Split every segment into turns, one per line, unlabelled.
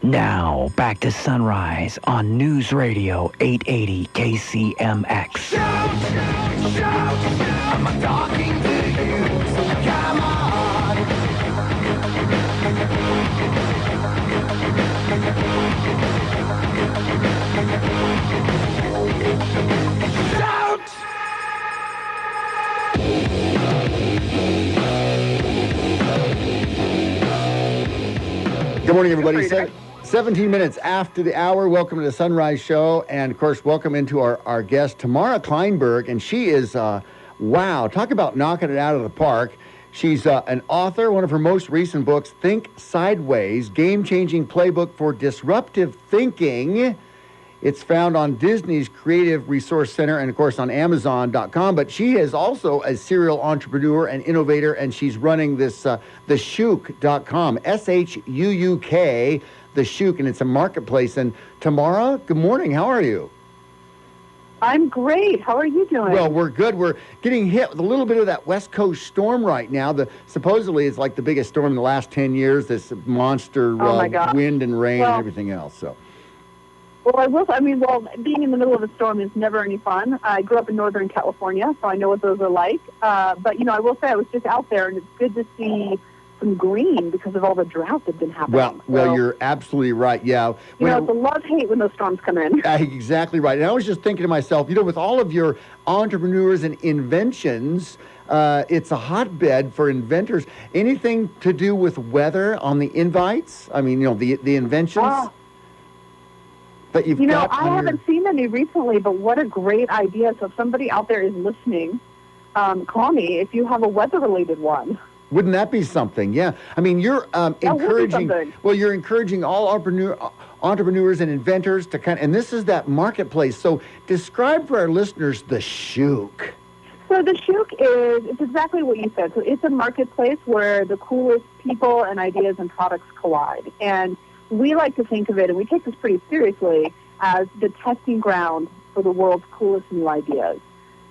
Now, back to Sunrise on News Radio 880 KCMX.
Shout, shout, I'm talking to you, so come on. Shout!
Good morning, everybody. 17 minutes after the hour. Welcome to the Sunrise Show. And, of course, welcome into our guest, Tamara Kleinberg. And she is, wow, talk about knocking it out of the park. She's an author. One of her most recent books, Think Sideways, Game-Changing Playbook for Disruptive Thinking. It's found on Disney's Creative Resource Center and, of course, on Amazon.com. But she is also a serial entrepreneur and innovator, and she's running this, theshook.com, S-H-U-U-K, The Shook, and it's a marketplace. And Tamara, good morning. How are you?
I'm great. How are you doing?
Well, we're good. We're getting hit with a little bit of that West Coast storm right now. Supposedly it's like the biggest storm in the last 10 years, this monster wind and rain and everything else. So.
Well, being in the middle of a storm is never any fun. I grew up in Northern California, so I know what those are like. But, I will say I was just out there, and it's good to see some green because of all the drought that's been happening.
Well, you're absolutely right, yeah.
It's a love-hate when those storms come in.
Exactly right. And I was just thinking to myself, with all of your entrepreneurs and inventions, it's a hotbed for inventors. Anything to do with weather on the invites? I mean, the inventions? That you've got
I haven't seen any recently, but what a great idea. So if somebody out there is listening, call me if you have a weather-related one.
Wouldn't that be something? Yeah. I mean, you're you're encouraging all entrepreneurs and inventors to and this is that marketplace. So describe for our listeners the Shook.
So the Shook it's exactly what you said. So it's a marketplace where the coolest people and ideas and products collide. And we like to think of it, and we take this pretty seriously, as the testing ground for the world's coolest new ideas.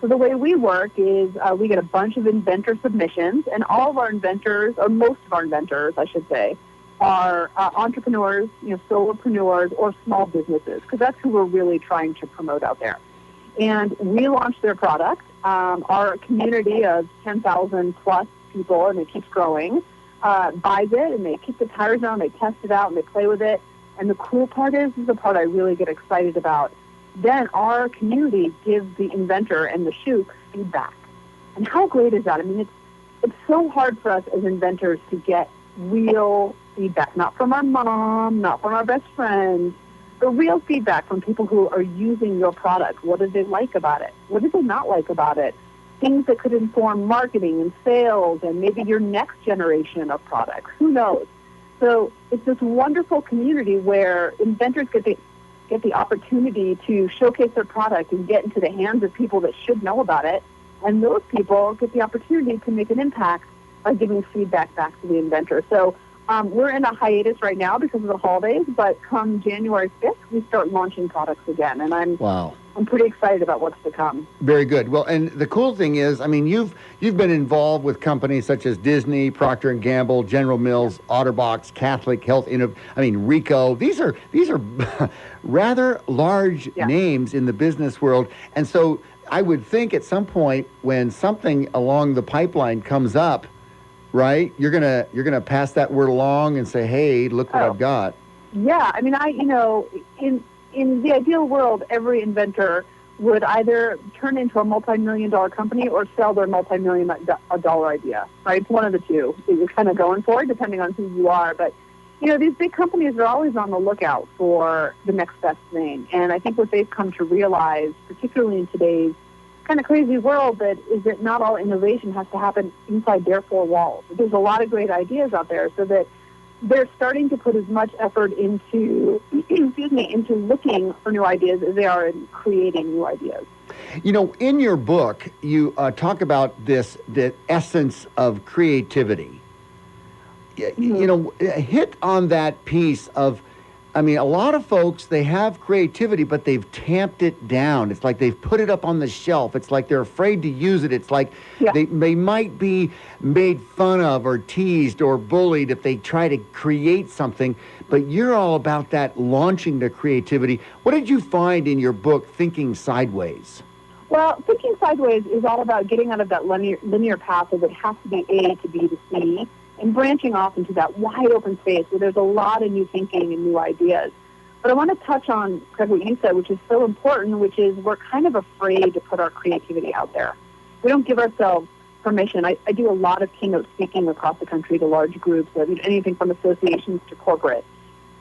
So the way we work is we get a bunch of inventor submissions, and all of our inventors, or most of our inventors, I should say, are entrepreneurs, solopreneurs, or small businesses, because that's who we're really trying to promote out there. And we launch their product. Our community of 10,000 plus people, and it keeps growing, buys it, and they kick the tires on, they test it out, and they play with it. And the cool part is the part I really get excited about. Then our community gives the inventor and the Shook feedback. And how great is that? I mean, it's so hard for us as inventors to get real feedback, not from our mom, not from our best friends, but real feedback from people who are using your product. What did they like about it? What did they not like about it? Things that could inform marketing and sales and maybe your next generation of products. Who knows? So it's this wonderful community where inventors get the opportunity to showcase their product and get into the hands of people that should know about it. And those people get the opportunity to make an impact by giving feedback back to the inventor. So we're in a hiatus right now because of the holidays, but come January 5th, we start launching products again. And I'm pretty excited about what's to come.
Very good. Well, and the cool thing is, I mean, you've been involved with companies such as Disney, Procter & Gamble, General Mills, Otterbox, Catholic Health, Rico. These are rather large names in the business world. And so I would think at some point when something along the pipeline comes up, right, you're gonna pass that word along and say, hey, look what I've got.
Yeah, I mean, in the ideal world, every inventor would either turn into a multi-million-dollar company or sell their multi-million-dollar idea, right? It's one of the two that you're kind of going for, depending on who you are. But, these big companies are always on the lookout for the next best thing. And I think what they've come to realize, particularly in today's kind of crazy world, is that not all innovation has to happen inside their four walls. There's a lot of great ideas out there, so that they're starting to put as much effort into, into looking for new ideas as they are in creating new ideas.
In your book, you talk about the essence of creativity. Hit on that piece of, a lot of folks, they have creativity, but they've tamped it down. It's like they've put it up on the shelf. It's like they're afraid to use it. It's like they might be made fun of or teased or bullied if they try to create something but you're all about that launching the creativity. What did you find in your book, Thinking Sideways?
Well, Thinking Sideways is all about getting out of that linear path of it has to be A to B to C and branching off into that wide open space where there's a lot of new thinking and new ideas. But I want to touch on, Craig, what you said, which is so important, which is we're kind of afraid to put our creativity out there. We don't give ourselves permission. I do a lot of keynote speaking across the country to large groups, anything from associations to corporate.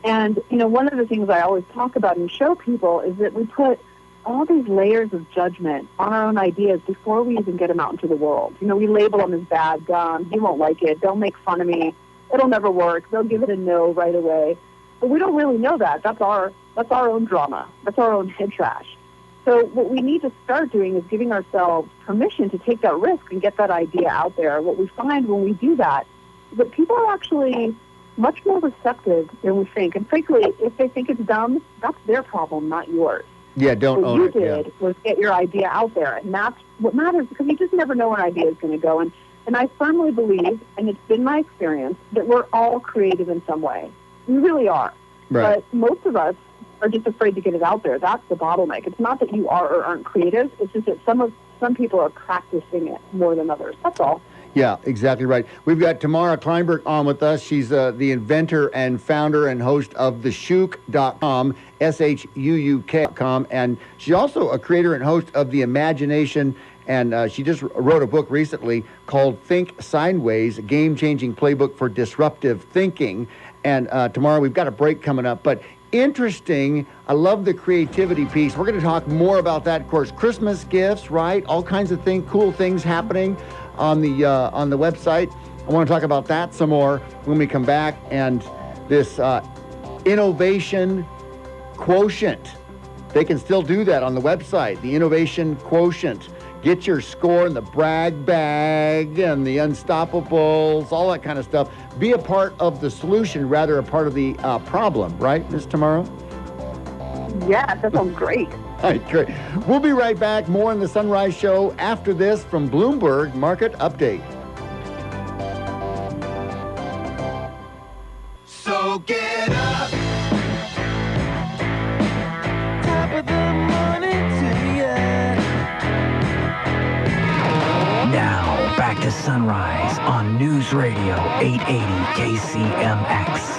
And, one of the things I always talk about and show people is that we put all these layers of judgment on our own ideas before we even get them out into the world. We label them as bad, dumb, he won't like it, they'll make fun of me, it'll never work, they'll give it a no right away. But we don't really know that. That's our own drama. That's our own head trash. So what we need to start doing is giving ourselves permission to take that risk and get that idea out there. What we find when we do that is that people are actually much more receptive than we think. And frankly, if they think it's dumb, that's their problem, not yours.
Yeah, don't own it.
What you did was get your idea out there, and that's what matters, because you just never know where an idea is going to go. And I firmly believe, and it's been my experience, that we're all creative in some way. We really are.
Right.
But most of us are just afraid to get it out there. That's the bottleneck. It's not that you are or aren't creative. It's just that some people are practicing it more than others. That's all.
Yeah, exactly right. We've got Tamara Kleinberg on with us. She's the inventor and founder and host of theshook.com, SHUUK.com, and she's also a creator and host of The Imagination, and she just wrote a book recently called Think Sideways, a game-changing playbook for disruptive thinking. And Tamara, we've got a break coming up, but interesting. I love the creativity piece. We're going to talk more about that. Of course, Christmas gifts, right? All kinds of cool things happening on the website. I want to talk about that some more when we come back. And this innovation quotient, they can still do that on the website. The innovation quotient. Get your score in the brag bag and the unstoppables, all that kind of stuff. Be a part of the solution, rather a part of the problem, right, Ms. Tamara?
Yeah, that sounds great.
All right, great. We'll be right back. More on the Sunrise Show after this from Bloomberg Market Update.
So get up. Top of the morning to ya.
Now, back to Sunrise on News Radio 880 KCMX.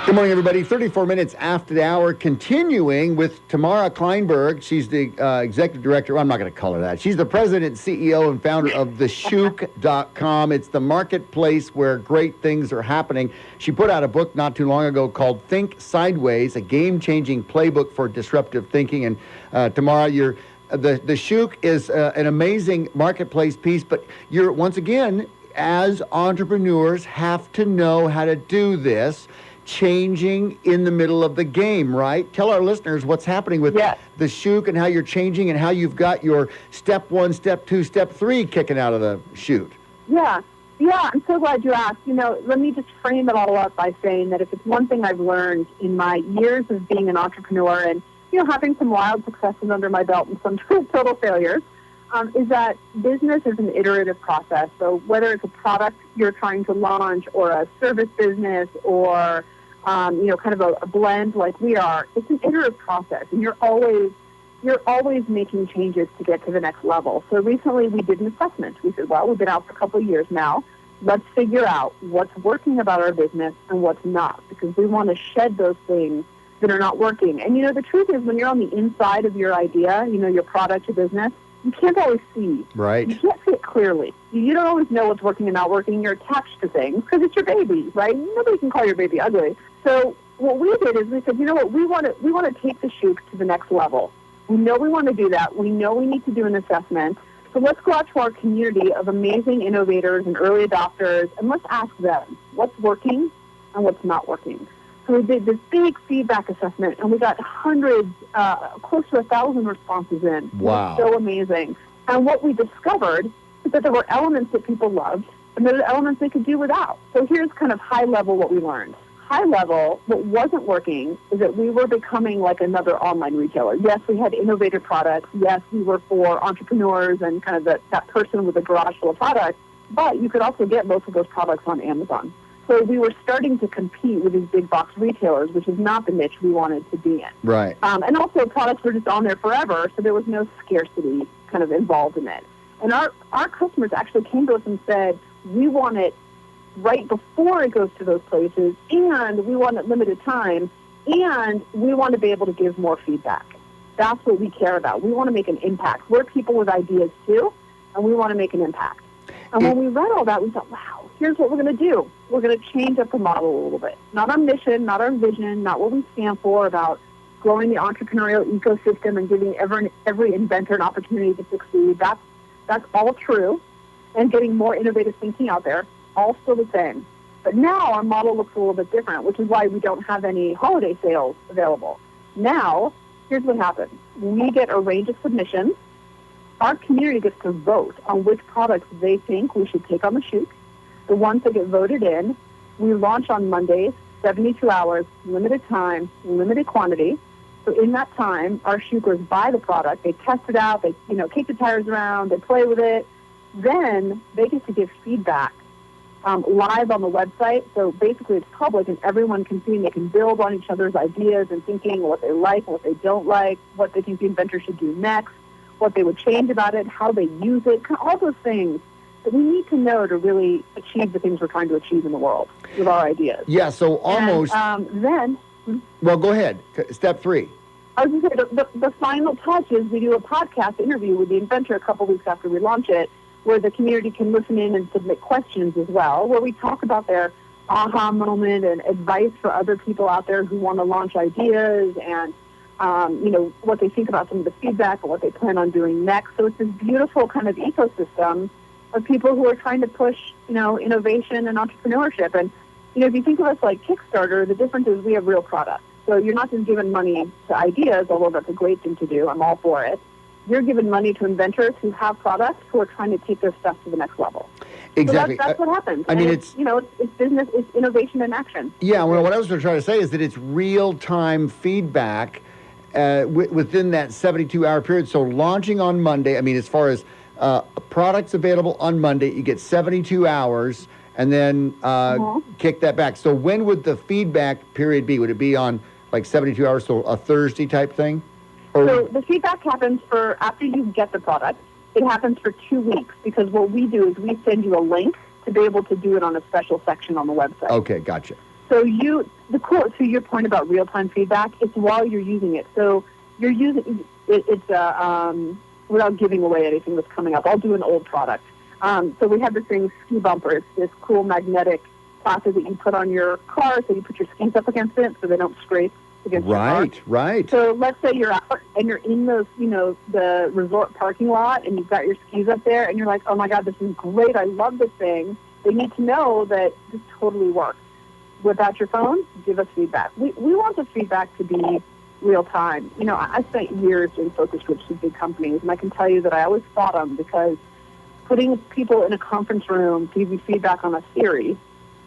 Good morning, everybody. 34 minutes after the hour, continuing with Tamara Kleinberg. She's the executive director. Well, I'm not going to call her that. She's the president, CEO, and founder of theshook.com. It's the marketplace where great things are happening. She put out a book not too long ago called Think Sideways, a game-changing playbook for disruptive thinking. And Tamara, the Shook is an amazing marketplace piece, but you're, once again, as entrepreneurs, have to know how to do this. Changing in the middle of the game, right? Tell our listeners what's happening with the Shook and how you're changing and how you've got your step 1, step 2, step 3 kicking out of the chute.
Yeah, I'm so glad you asked. Let me just frame it all up by saying that if it's one thing I've learned in my years of being an entrepreneur and, having some wild successes under my belt and some total failures, is that business is an iterative process. So whether it's a product you're trying to launch or a service business or kind of a blend like we are, it's an iterative process, and you're always making changes to get to the next level. So recently we did an assessment. We said, well, we've been out for a couple of years now. Let's figure out what's working about our business and what's not, because we want to shed those things that are not working. And, the truth is when you're on the inside of your idea, your product, your business, you can't always see.
Right.
You can't see it clearly. You don't always know what's working and not working. You're attached to things because it's your baby, right? Nobody can call your baby ugly. So what we did is we said, you know what, we want to take the Shook to the next level. We know we want to do that. We know we need to do an assessment. So let's go out to our community of amazing innovators and early adopters, and let's ask them what's working and what's not working. So we did this big feedback assessment, and we got hundreds, close to 1,000 responses in.
Wow.
It was so amazing. And what we discovered but there were elements that people loved, and there were elements they could do without. So here's kind of high level what we learned. High level, what wasn't working is that we were becoming like another online retailer. Yes, we had innovative products. Yes, we were for entrepreneurs and kind of that person with a garage full of products, but you could also get most of those products on Amazon. So we were starting to compete with these big box retailers, which is not the niche we wanted to be in.
Right.
And also products were just on there forever, so there was no scarcity kind of involved in it. And our customers actually came to us and said, we want it right before it goes to those places, and we want it limited time, and we want to be able to give more feedback. That's what we care about. We want to make an impact. We're people with ideas too, and we want to make an impact. And when we read all that, we thought, wow, here's what we're going to do. We're going to change up the model a little bit. Not our mission, not our vision, not what we stand for about growing the entrepreneurial ecosystem and giving every inventor an opportunity to succeed. That's all true. And getting more innovative thinking out there, all still the same. But now our model looks a little bit different, which is why we don't have any holiday sales available. Now, here's what happens. We get a range of submissions. Our community gets to vote on which products they think we should take on the shoot. The ones that get voted in, we launch on Mondays, 72 hours, limited time, limited quantity. So in that time, our shooters buy the product, they test it out, they kick the tires around, they play with it. Then they get to give feedback live on the website. So basically it's public and everyone can see and they can build on each other's ideas and thinking what they like, what they don't like, what they think the inventor should do next, what they would change about it, how they use it, all those things that we need to know to really achieve the things we're trying to achieve in the world with our ideas.
Yeah, so almost...
And,
well, go ahead. Step 3.
I was going to say, the final touch is we do a podcast interview with the inventor a couple weeks after we launch it, where the community can listen in and submit questions as well, where we talk about their aha moment and advice for other people out there who want to launch ideas and, what they think about some of the feedback and what they plan on doing next. So it's this beautiful kind of ecosystem of people who are trying to push, innovation and entrepreneurship. And, if you think of us like Kickstarter, the difference is we have real products. So you're not just giving money to ideas, although that's a great thing to do. I'm all for it. You're giving money to inventors who have products who are trying to take their stuff to the next level.
Exactly.
So that's what happens.
I mean,
it's business, it's innovation in action.
Yeah, well, what I was going to try to say is that it's real-time feedback within that 72-hour period. So launching on Monday, I mean, as far as products available on Monday, you get 72 hours and then kick that back. So when would the feedback period be? Would it be on like 72 hours, so a Thursday type thing?
So the feedback happens after you get the product. It happens for 2 weeks because what we do is we send you a link to be able to do it on a special section on the website.
Okay, gotcha.
So to your point about real-time feedback, it's while you're using it. So you're using it's without giving away anything that's coming up. I'll do an old product. So we have this thing, ski bumper. It's this cool magnetic plastic that you put on your car, so you put your skis up against it so they don't scrape against your car.
Right.
So let's say you're out and you're in those, the resort parking lot, and you've got your skis up there, and you're like, oh my God, this is great. I love this thing. They need to know that this totally works. Whip out your phone, give us feedback. We want the feedback to be real time. I spent years doing focus groups with big companies, and I can tell you that I always fought them because putting people in a conference room to give you feedback on a theory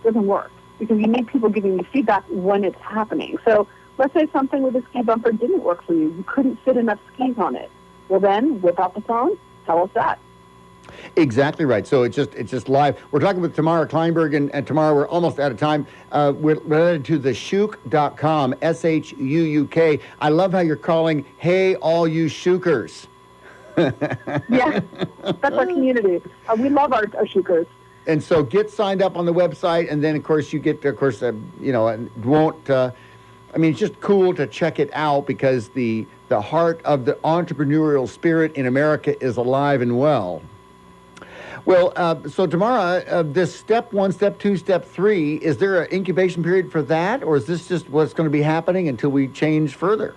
doesn't work because you need people giving you feedback when it's happening. So let's say something with the ski bumper didn't work for you. You couldn't fit enough skis on it. Well, then whip out the phone, tell us that.
Exactly right. So it's just live. We're talking with Tamara Kleinberg, and Tamara, we're almost out of time. We're related to the Shook.com, SHUUK. I love how you're calling, hey, all you shookers.
Yeah, that's our community. We love our shookers.
And so get signed up on the website, and then, of course, you get, it's just cool to check it out because the heart of the entrepreneurial spirit in America is alive and well. Well, so Tamara, this step 1, step 2, step 3, is there an incubation period for that, or is this just what's going to be happening until we change further?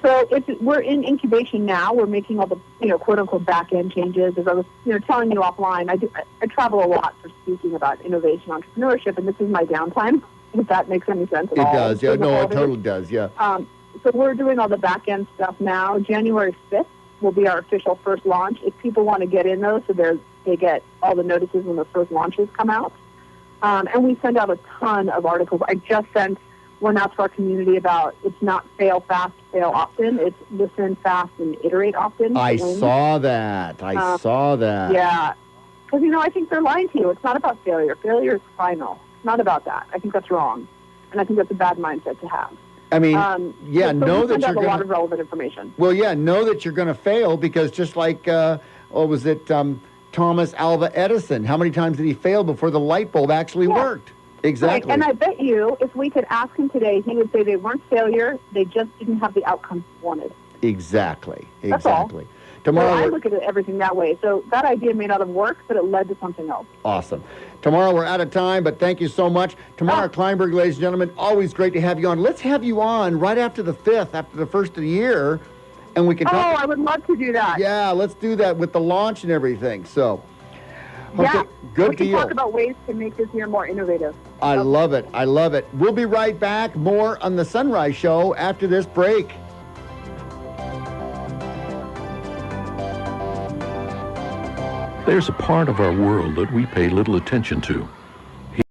So we're in incubation now. We're making all the, quote unquote back end changes. As I was, telling you offline, I travel a lot for speaking about innovation, entrepreneurship, and this is my downtime. If that makes any sense at all.
It does, yeah. No, it totally does, yeah.
So we're doing all the back end stuff now. January 5th will be our official first launch. If people want to get in those, so they get all the notices when the first launches come out. And we send out a ton of articles. I just sent one out to our community about it's not fail fast, fail often. It's listen fast and iterate often.
I saw that.
Yeah. Because, I think they're lying to you. It's not about failure. Failure is final. It's not about that. I think that's wrong. And I think that's a bad mindset to have.
I mean,
so
know that you're
going to... a lot of relevant information.
Well, know that you're going to fail because just like, Thomas Alva Edison, how many times did he fail before the light bulb actually worked? Exactly.
Right. And I bet you, if we could ask him today, he would say they weren't failure, they just didn't have the outcome he wanted.
Exactly.
That's all.
Tomorrow,
I look at everything that way. So that idea may not have worked, but it led to something else.
Awesome. Tomorrow we're out of time, but thank you so much. Tamara Kleinberg, ladies and gentlemen, always great to have you on. Let's have you on right after the 5th, after the first of the year, and we can talk.
I would love to do that.
Yeah, let's do that with the launch and everything. So,
okay,
good
we can
deal.
Talk about ways to make this year more innovative.
I love it. We'll be right back. More on the Sunrise Show after this break.
There's a part of our world that we pay little attention to.